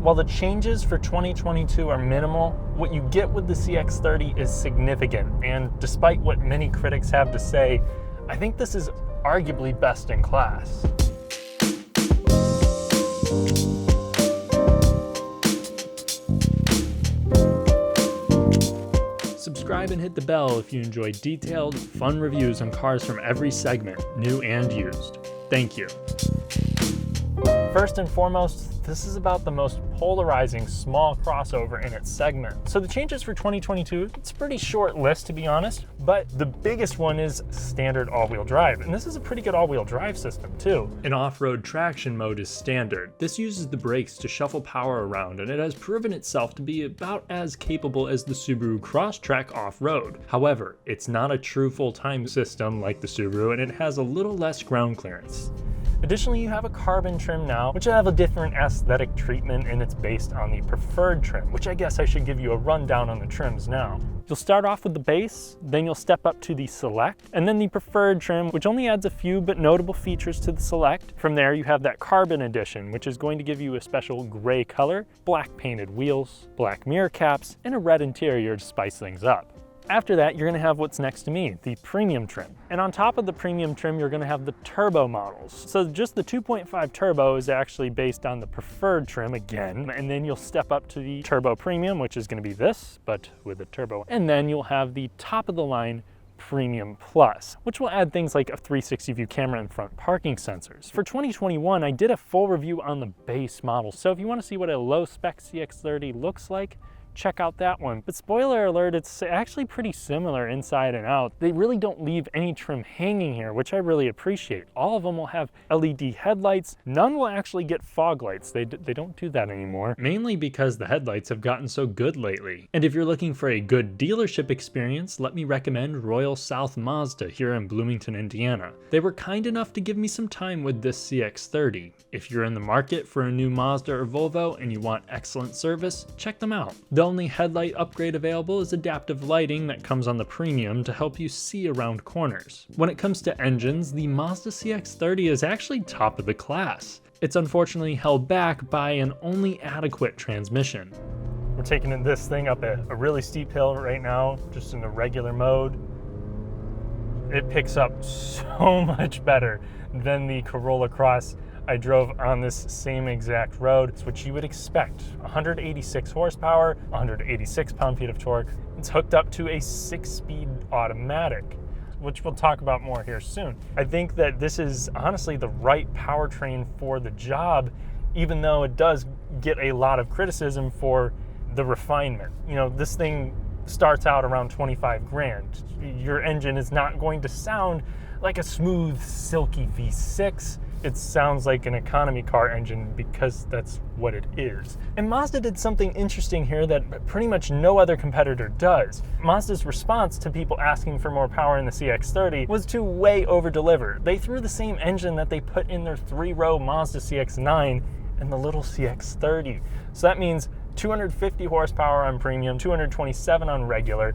While the changes for 2022 are minimal, what you get with the CX-30 is significant, and despite what many critics have to say, I think this is arguably best in class. Subscribe and hit the bell if you enjoy detailed, fun reviews on cars from every segment, new and used. Thank you. First and foremost, this is about the most polarizing small crossover in its segment. So the changes for 2022, it's a pretty short list to be honest, but the biggest one is standard all-wheel drive. And this is a pretty good all-wheel drive system too. An off-road traction mode is standard. This uses the brakes to shuffle power around, and it has proven itself to be about as capable as the Subaru Crosstrek off-road. However, it's not a true full-time system like the Subaru, and it has a little less ground clearance. Additionally, you have a carbon trim now, which will have a different aesthetic treatment, and it's based on the preferred trim, which I guess I should give you a rundown on the trims now. You'll start off with the base, then you'll step up to the select, and then the preferred trim, which only adds a few but notable features to the select. From there, you have that carbon edition, which is going to give you a special gray color, black painted wheels, black mirror caps, and a red interior to spice things up. After that, you're going to have what's next to me, the premium trim. And on top of the premium trim, you're going to have the turbo models. So just the 2.5 turbo is actually based on the preferred trim again, and then you'll step up to the turbo premium, which is going to be this, but with a turbo. And then you'll have the top of the line Premium Plus, which will add things like a 360 view camera and front parking sensors. For 2021, I did a full review on the base model. So if you want to see what a low spec CX-30 looks like, check out that one. But spoiler alert, it's actually pretty similar inside and out. They really don't leave any trim hanging here, which I really appreciate. All of them will have LED headlights. None will actually get fog lights. They don't do that anymore, mainly because the headlights have gotten so good lately. And if you're looking for a good dealership experience, let me recommend Royal South Mazda here in Bloomington, Indiana. They were kind enough to give me some time with this CX-30. If you're in the market for a new Mazda or Volvo and you want excellent service, check them out. The only headlight upgrade available is adaptive lighting that comes on the premium to help you see around corners. When it comes to engines, the Mazda CX-30 is actually top of the class. It's unfortunately held back by an only adequate transmission. We're taking this thing up a really steep hill right now, just in the regular mode. It picks up so much better than the Corolla Cross I drove on this same exact road. It's what you would expect. 186 horsepower, 186 pound-feet of torque. It's hooked up to a 6-speed automatic, which we'll talk about more here soon. I think that this is honestly the right powertrain for the job, even though it does get a lot of criticism for the refinement. You know, this thing starts out around 25 grand. Your engine is not going to sound like a smooth, silky V6. It sounds like an economy car engine because that's what it is. And Mazda did something interesting here that pretty much no other competitor does. Mazda's response to people asking for more power in the CX-30 was to way over-deliver. They threw the same engine that they put in their 3-row Mazda CX-9 and the little CX-30. So that means 250 horsepower on premium, 227 on regular,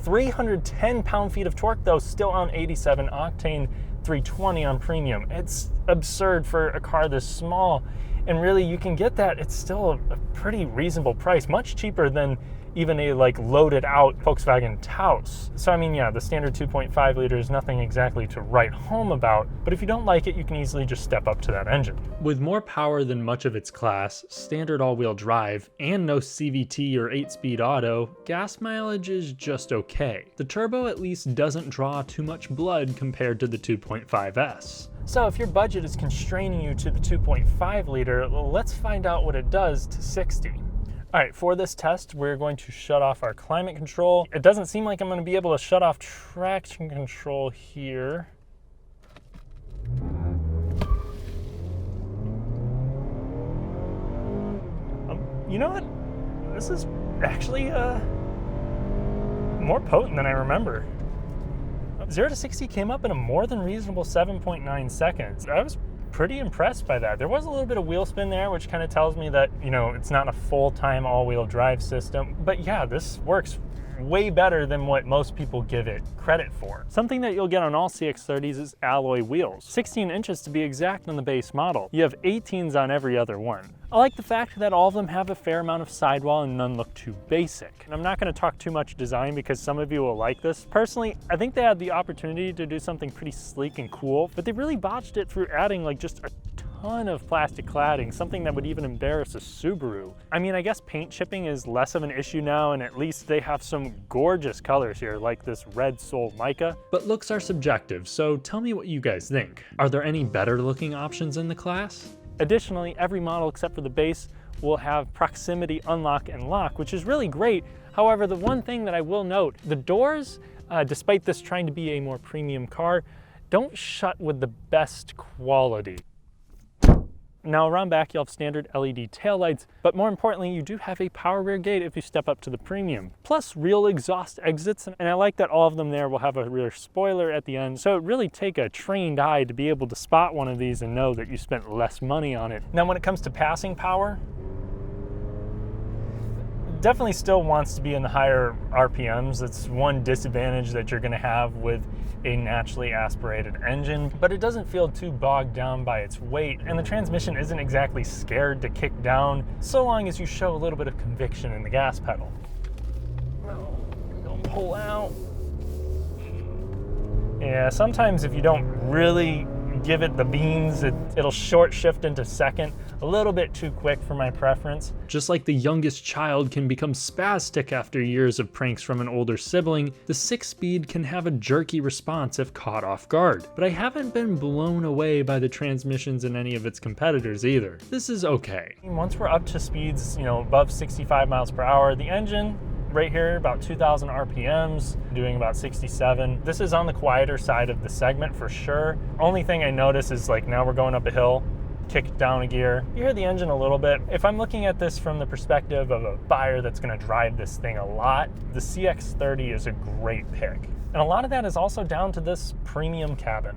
310 pound-feet of torque though, still on 87 octane, 320 on premium. It's absurd for a car this small, and really you can get that. It's still a pretty reasonable price, much cheaper than even a loaded out Volkswagen Taos. So I mean, yeah, the standard 2.5 liter is nothing exactly to write home about, but if you don't like it, you can easily just step up to that engine. With more power than much of its class, standard all-wheel drive, and no CVT or 8-speed auto, gas mileage is just okay. The turbo at least doesn't draw too much blood compared to the 2.5S. So if your budget is constraining you to the 2.5 liter, let's find out what it does to 60. All right, for this test, we're going to shut off our climate control. It doesn't seem like I'm going to be able to shut off traction control here. You know what? This is actually more potent than I remember. 0 to 60 came up in a more than reasonable 7.9 seconds. I was pretty impressed by that. There was a little bit of wheel spin there, which kind of tells me that, you know, it's not a full-time all-wheel drive system. But yeah, this works way better than what most people give it credit for. Something that you'll get on all CX-30s is alloy wheels. 16 inches to be exact on the base model. You have 18s on every other one. I like the fact that all of them have a fair amount of sidewall and none look too basic. And I'm not going to talk too much design because some of you will like this. Personally, I think they had the opportunity to do something pretty sleek and cool, but they really botched it through adding like just a ton of plastic cladding, something that would even embarrass a Subaru. I mean, I guess paint chipping is less of an issue now, and at least they have some gorgeous colors here, like this red Soul Mica. But looks are subjective, so tell me what you guys think. Are there any better looking options in the class? Additionally, every model except for the base will have proximity unlock and lock, which is really great. However, the one thing that I will note, the doors, despite this trying to be a more premium car, don't shut with the best quality. Now around back you'll have standard LED taillights, but more importantly you do have a power rear gate if you step up to the premium. Plus real exhaust exits, and I like that all of them there will have a rear spoiler at the end, so it really take a trained eye to be able to spot one of these and know that you spent less money on it. Now when it comes to passing power, definitely still wants to be in the higher RPMs. It's one disadvantage that you're going to have with a naturally aspirated engine, but it doesn't feel too bogged down by its weight, and the transmission isn't exactly scared to kick down so long as you show a little bit of conviction in the gas pedal. Don't pull out. Yeah, sometimes if you don't really give it the beans, it'll short shift into second a little bit too quick for my preference. Just like the youngest child can become spastic after years of pranks from an older sibling, the 6-speed can have a jerky response if caught off guard. But I haven't been blown away by the transmissions in any of its competitors either. This is okay. Once we're up to speeds, above 65 miles per hour, the engine right here, about 2,000 RPMs, doing about 67. This is on the quieter side of the segment for sure. Only thing I notice is like now we're going up a hill, kick down a gear. You hear the engine a little bit. If I'm looking at this from the perspective of a buyer that's gonna drive this thing a lot, the CX-30 is a great pick. And a lot of that is also down to this premium cabin.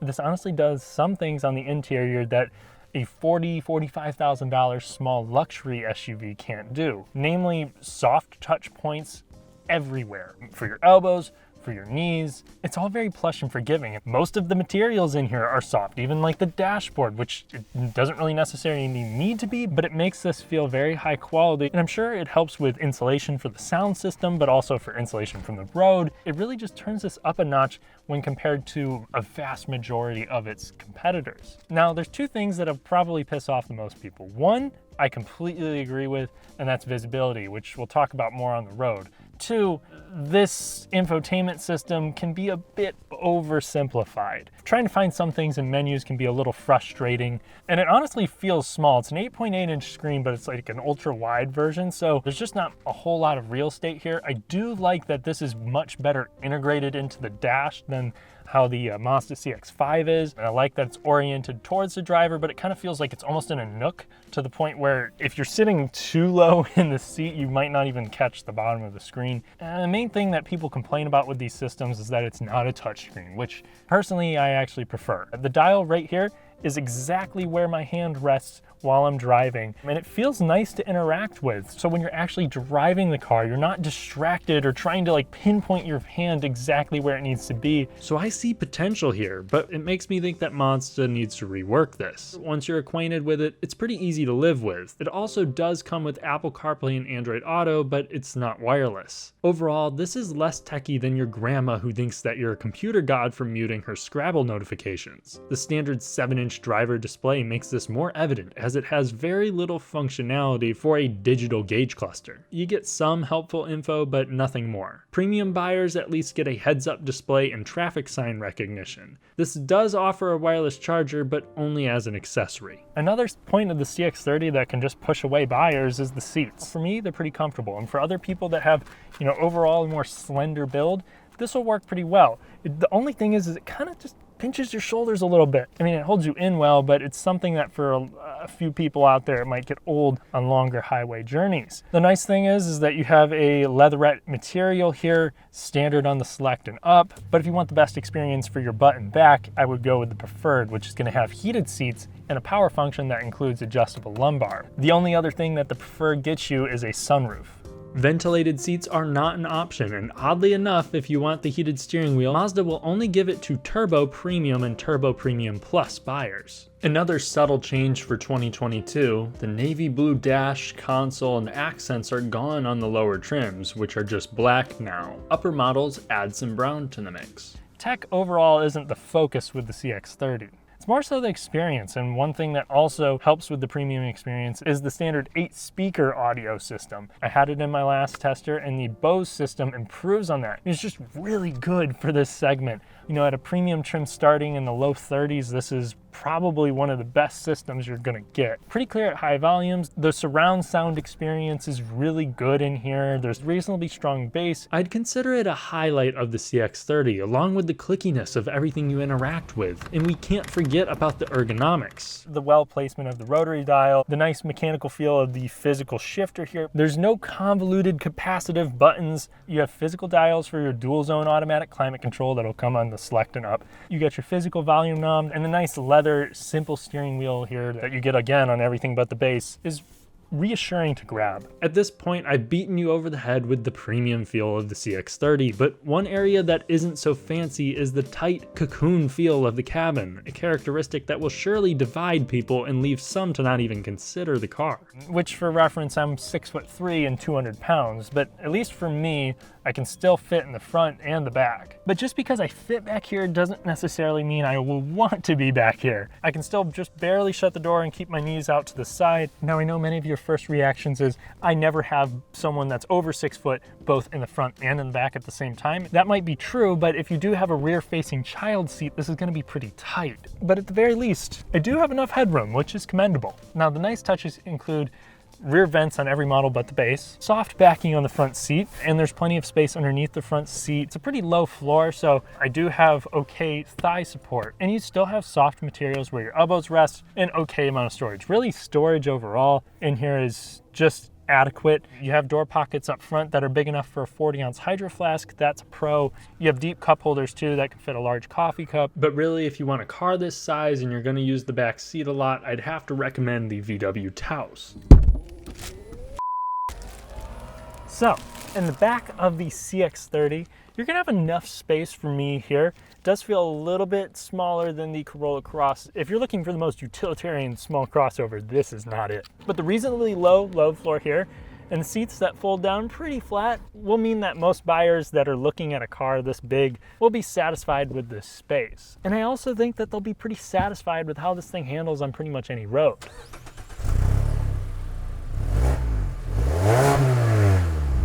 This honestly does some things on the interior that a $45,000 small luxury SUV can't do. Namely, soft touch points everywhere. For your elbows, for your knees. It's all very plush and forgiving. Most of the materials in here are soft, even like the dashboard, which it doesn't really necessarily need to be, but it makes this feel very high quality. And I'm sure it helps with insulation for the sound system, but also for insulation from the road. It really just turns this up a notch when compared to a vast majority of its competitors. Now, there's two things that'll probably piss off the most people. One, I completely agree with, and that's visibility, which we'll talk about more on the road. Two, this infotainment system can be a bit oversimplified. Trying to find some things in menus can be a little frustrating, and it honestly feels small. It's an 8.8-inch screen, but it's like an ultra-wide version, so there's just not a whole lot of real estate here. I do like that this is much better integrated into the dash than how the Mazda CX-5 is. And I like that it's oriented towards the driver, but it kind of feels like it's almost in a nook to the point where if you're sitting too low in the seat, you might not even catch the bottom of the screen. And the main thing that people complain about with these systems is that it's not a touchscreen, which personally I actually prefer. The dial right here is exactly where my hand rests while I'm driving, and it feels nice to interact with. So when you're actually driving the car, you're not distracted or trying to like pinpoint your hand exactly where it needs to be. So I see potential here, but it makes me think that Mazda needs to rework this. Once you're acquainted with it, it's pretty easy to live with. It also does come with Apple CarPlay and Android Auto, but it's not wireless. Overall, this is less techy than your grandma who thinks that you're a computer god for muting her Scrabble notifications. The standard 7-inch driver display makes this more evident, as it has very little functionality for a digital gauge cluster. You get some helpful info, but nothing more. Premium buyers at least get a heads-up display and traffic sign recognition. This does offer a wireless charger, but only as an accessory. Another point of the CX-30 that can just push away buyers is the seats. For me, they're pretty comfortable, and for other people that have, overall a more slender build, this will work pretty well. The only thing is it kind of just pinches your shoulders a little bit. I mean, it holds you in well, but it's something that for a few people out there, it might get old on longer highway journeys. The nice thing is that you have a leatherette material here, standard on the Select and Up, but if you want the best experience for your butt and back, I would go with the Preferred, which is gonna have heated seats and a power function that includes adjustable lumbar. The only other thing that the Preferred gets you is a sunroof. Ventilated seats are not an option, and oddly enough, if you want the heated steering wheel, Mazda will only give it to Turbo Premium and Turbo Premium Plus buyers. Another subtle change for 2022, the navy blue dash, console, and accents are gone on the lower trims, which are just black now. Upper models add some brown to the mix. Tech overall isn't the focus with the CX-30. It's more so the experience, and one thing that also helps with the premium experience is the standard 8-speaker audio system. I had it in my last tester, and the Bose system improves on that. It's just really good for this segment. You know, at a premium trim starting in the low 30s, this is probably one of the best systems you're gonna get. Pretty clear at high volumes. The surround sound experience is really good in here. There's reasonably strong bass. I'd consider it a highlight of the CX-30, along with the clickiness of everything you interact with. And we can't forget about the ergonomics. The well placement of the rotary dial, the nice mechanical feel of the physical shifter here. There's no convoluted capacitive buttons. You have physical dials for your dual zone automatic climate control that'll come on the select and up. You got your physical volume knob, and the nice leather simple steering wheel here that you get again on everything but the base is reassuring to grab. At this point, I've beaten you over the head with the premium feel of the CX-30, but one area that isn't so fancy is the tight cocoon feel of the cabin, a characteristic that will surely divide people and leave some to not even consider the car. Which, for reference, I'm 6'3" and 200 pounds, but at least for me, I can still fit in the front and the back. But just because I fit back here doesn't necessarily mean I will want to be back here. I can still just barely shut the door and keep my knees out to the side. Now, I know many of your first reactions is I never have someone that's over 6 foot both in the front and in the back at the same time. That might be true, but if you do have a rear facing child seat, this is going to be pretty tight. But at the very least, I do have enough headroom, which is commendable. Now, the nice touches include rear vents on every model but the base, soft backing on the front seat, and there's plenty of space underneath the front seat. It's a pretty low floor, so I do have okay thigh support, and you still have soft materials where your elbows rest, and okay amount of storage. Really, storage overall in here is just adequate. You have door pockets up front that are big enough for a 40-ounce hydro flask. That's a pro. You have deep cup holders too that can fit a large coffee cup. But really, if you want a car this size and you're going to use the back seat a lot, I'd have to recommend the VW Taos. So, in the back of the CX-30, you're gonna have enough space for me here. It does feel a little bit smaller than the Corolla Cross. If you're looking for the most utilitarian small crossover, this is not it. But the reasonably low floor here and the seats that fold down pretty flat will mean that most buyers that are looking at a car this big will be satisfied with this space. And I also think that they'll be pretty satisfied with how this thing handles on pretty much any road.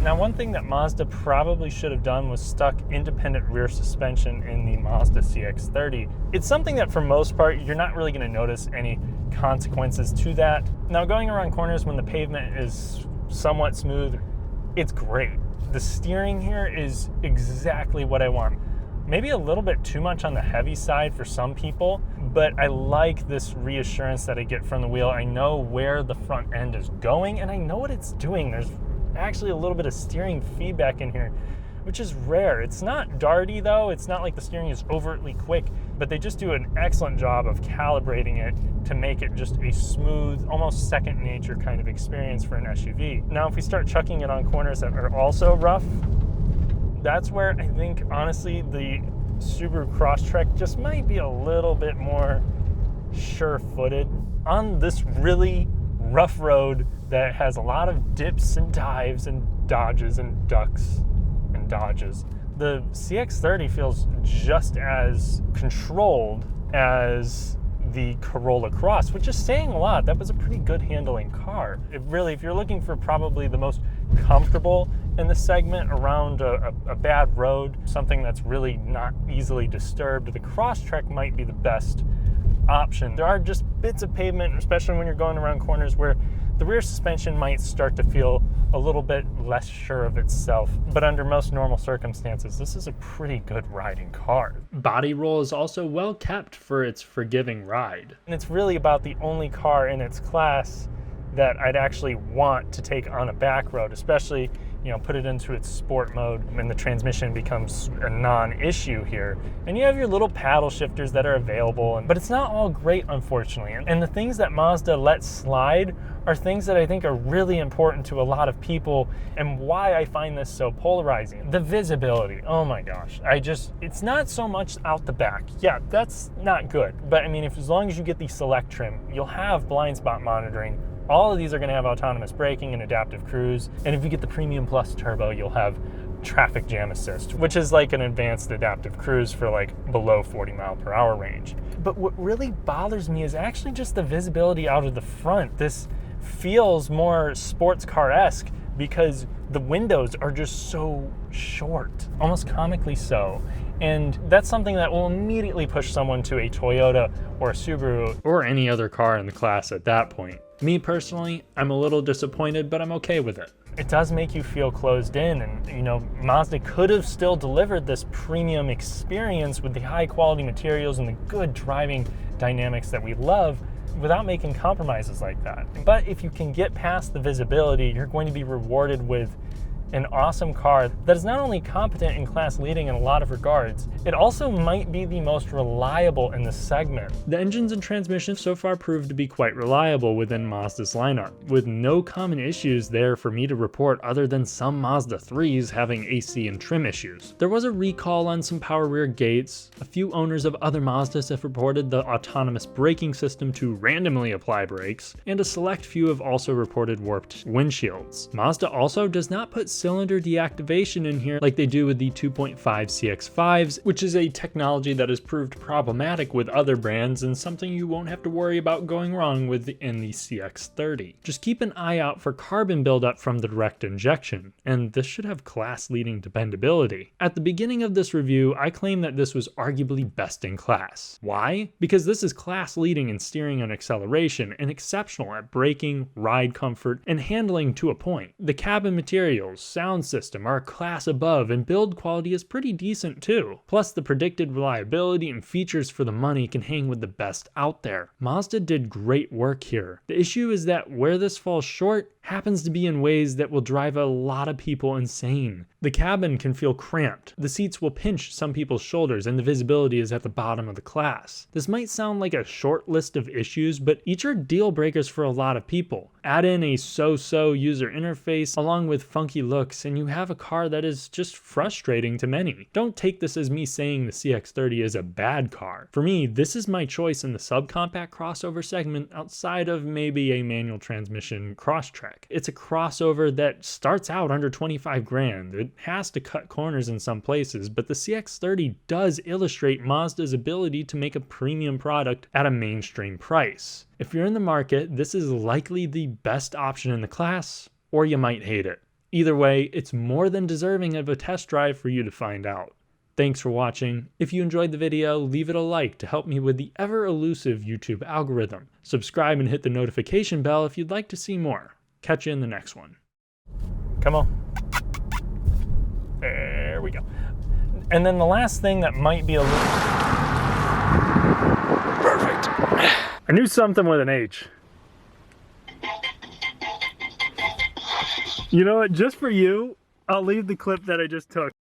Now, one thing that Mazda probably should have done was stuck independent rear suspension in the Mazda CX-30. It's something that for most part, you're not really gonna notice any consequences to that. Now, going around corners when the pavement is somewhat smooth, it's great. The steering here is exactly what I want. Maybe a little bit too much on the heavy side for some people, but I like this reassurance that I get from the wheel. I know where the front end is going and I know what it's doing. There's actually a little bit of steering feedback in here, which is rare. It's not darty though. It's not like the steering is overtly quick, but they just do an excellent job of calibrating it to make it just a smooth, almost second nature kind of experience for an SUV. Now, if we start chucking it on corners that are also rough, that's where I think, honestly, the Subaru Crosstrek just might be a little bit more sure-footed on this really rough road that has a lot of dips and dives and dodges and ducks and dodges. The CX-30 feels just as controlled as the Corolla Cross, which is saying a lot. That was a pretty good handling car. If you're looking for probably the most comfortable in the segment around a bad road, something that's really not easily disturbed, the Crosstrek might be the best option. There are just bits of pavement, especially when you're going around corners, where the rear suspension might start to feel a little bit less sure of itself. But under most normal circumstances, this is a pretty good riding car. Body roll is also well kept for its forgiving ride. And it's really about the only car in its class that I'd actually want to take on a back road, especially, put it into its sport mode and the transmission becomes a non-issue here. And you have your little paddle shifters that are available, but it's not all great, unfortunately. And the things that Mazda let slide are things that I think are really important to a lot of people, and why I find this so polarizing. The visibility, oh my gosh. It's not so much out the back. Yeah, that's not good. But I mean, as long as you get the select trim, you'll have blind spot monitoring. All of these are gonna have autonomous braking and adaptive cruise. And if you get the Premium Plus Turbo, you'll have traffic jam assist, which is like an advanced adaptive cruise for like below 40 mile per hour range. But what really bothers me is actually just the visibility out of the front. This feels more sports car-esque because the windows are just so short, almost comically so. And that's something that will immediately push someone to a Toyota or a Subaru or any other car in the class at that point. Me personally, I'm a little disappointed, but I'm okay with it. It does make you feel closed in, and you know, Mazda could have still delivered this premium experience with the high quality materials and the good driving dynamics that we love without making compromises like that. But if you can get past the visibility, you're going to be rewarded with an awesome car that is not only competent and class leading in a lot of regards, it also might be the most reliable in the segment. The engines and transmissions so far proved to be quite reliable within Mazda's lineup, with no common issues there for me to report other than some Mazda 3s having AC and trim issues. There was a recall on some power rear gates, a few owners of other Mazdas have reported the autonomous braking system to randomly apply brakes, and a select few have also reported warped windshields. Mazda also does not put cylinder deactivation in here like they do with the 2.5 CX-5s, which is a technology that has proved problematic with other brands and something you won't have to worry about going wrong with in the CX-30. Just keep an eye out for carbon buildup from the direct injection, and this should have class-leading dependability. At the beginning of this review, I claimed that this was arguably best in class. Why? Because this is class-leading in steering and acceleration and exceptional at braking, ride comfort, and handling to a point. The cabin materials, sound system are a class above, and build quality is pretty decent too. Plus, the predicted reliability and features for the money can hang with the best out there. Mazda did great work here. The issue is that where this falls short happens to be in ways that will drive a lot of people insane. The cabin can feel cramped, the seats will pinch some people's shoulders, and the visibility is at the bottom of the class. This might sound like a short list of issues, but each are deal breakers for a lot of people. Add in a so-so user interface along with funky looks, and you have a car that is just frustrating to many. Don't take this as me saying the CX-30 is a bad car. For me, this is my choice in the subcompact crossover segment outside of maybe a manual transmission Crosstrek. It's a crossover that starts out under 25 grand. It has to cut corners in some places, but the CX-30 does illustrate Mazda's ability to make a premium product at a mainstream price. If you're in the market, this is likely the best option in the class, or you might hate it. Either way, it's more than deserving of a test drive for you to find out. Thanks for watching. If you enjoyed the video, leave it a like to help me with the ever-elusive YouTube algorithm. Subscribe and hit the notification bell if you'd like to see more. Catch you in the next one. Come on. There we go. And then the last thing that might be a little... Perfect. I knew something with an H. You know what? Just for you, I'll leave the clip that I just took.